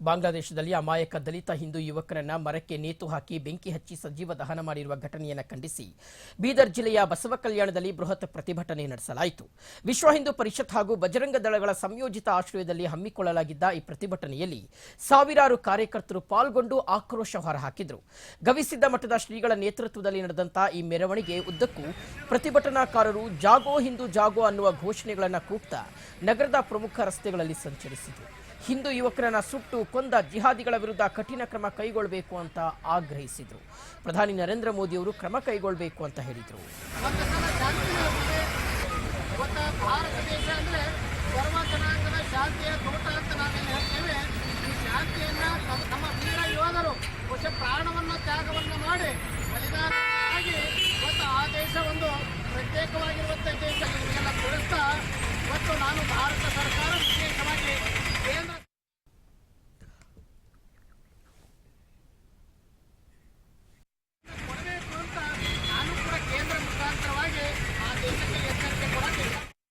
ಬಾಂಗ್ಲಾದೇಶದಲ್ಲಿ ಅಮಾಯಕ ದಲಿತ ಹಿಂದೂ ಯುವಕರನ್ನ ಮರಕ್ಕೆ ನೇತು ಹಾಕಿ ಬೆಂಕಿ ಹಚ್ಚಿ ಸಜೀವ ದಹನ ಮಾಡಿರುವ ಘಟನೆಯನ್ನು ಖಂಡಿಸಿ ಬೀದರ್ ಜಿಲ್ಲೆಯ ಬಸವ ಕಲ್ಯಾಣದಲ್ಲಿ ಬೃಹತ್ ಪ್ರತಿಭಟನೆ ನಡೆಸಲಾಯಿತು. ವಿಶ್ವ ಹಿಂದೂ ಪರಿಷತ್ ಹಾಗೂ ಬಜರಂಗ ದಳಗಳ ಸಂಯೋಜಿತ ಆಶ್ರಯದಲ್ಲಿ ಹಮ್ಮಿಕೊಳ್ಳಲಾಗಿದ್ದ ಈ ಪ್ರತಿಭಟನೆಯಲ್ಲಿ ಸಾವಿರಾರು ಕಾರ್ಯಕರ್ತರು ಪಾಲ್ಗೊಂಡು ಆಕ್ರೋಶ ಹೊರಹಾಕಿದರು. ಗವಿಸಿದ್ದ ಮಠದ ಶ್ರೀಗಳ ನೇತೃತ್ವದಲ್ಲಿ ನಡೆದಂತಹ ಈ ಮೆರವಣಿಗೆ ಉದ್ದಕ್ಕೂ ಪ್ರತಿಭಟನಾಕಾರರು ಜಾಗೋ ಹಿಂದೂ ಜಾಗೋ ಅನ್ನುವ ಘೋಷಣೆಗಳನ್ನು ಕೂಗ್ತಾ ನಗರದ ಪ್ರಮುಖ ರಸ್ತೆಗಳಲ್ಲಿ ಸಂಚರಿಸಿದರು. ಹಿಂದೂ ಯುವಕರನ್ನ ಸುಟ್ಟು ಕೊಂದ ಜಿಹಾದಿಗಳ ವಿರುದ್ಧ ಕಠಿಣ ಕ್ರಮ ಕೈಗೊಳ್ಳಬೇಕು ಅಂತ ಆಗ್ರಹಿಸಿದರು. ಪ್ರಧಾನಿ ನರೇಂದ್ರ ಮೋದಿ ಅವರು ಕ್ರಮ ಕೈಗೊಳ್ಳಬೇಕು ಅಂತ ಹೇಳಿದರು. ಭಾರತ ದೇಶ ಅಂದ್ರೆ ಸರ್ವ ಜನಾಂಗದ ಶಾಂತಿಯ ತೋಟ ಅಂತ ನಾವೇನು ಹೇಳ್ತೇವೆ. ಈ ಶಾಂತಿಯನ್ನ ನಮ್ಮ ವೀರ ಯೋಧರು ಪ್ರಾಣವನ್ನ ತ್ಯಾಗವನ್ನ ಮಾಡಿ ಬಲಿದಾನ ಆಗಿ ಇವತ್ತು ಆ ದೇಶ ಒಂದು ಪ್ರತ್ಯೇಕವಾಗಿರುವ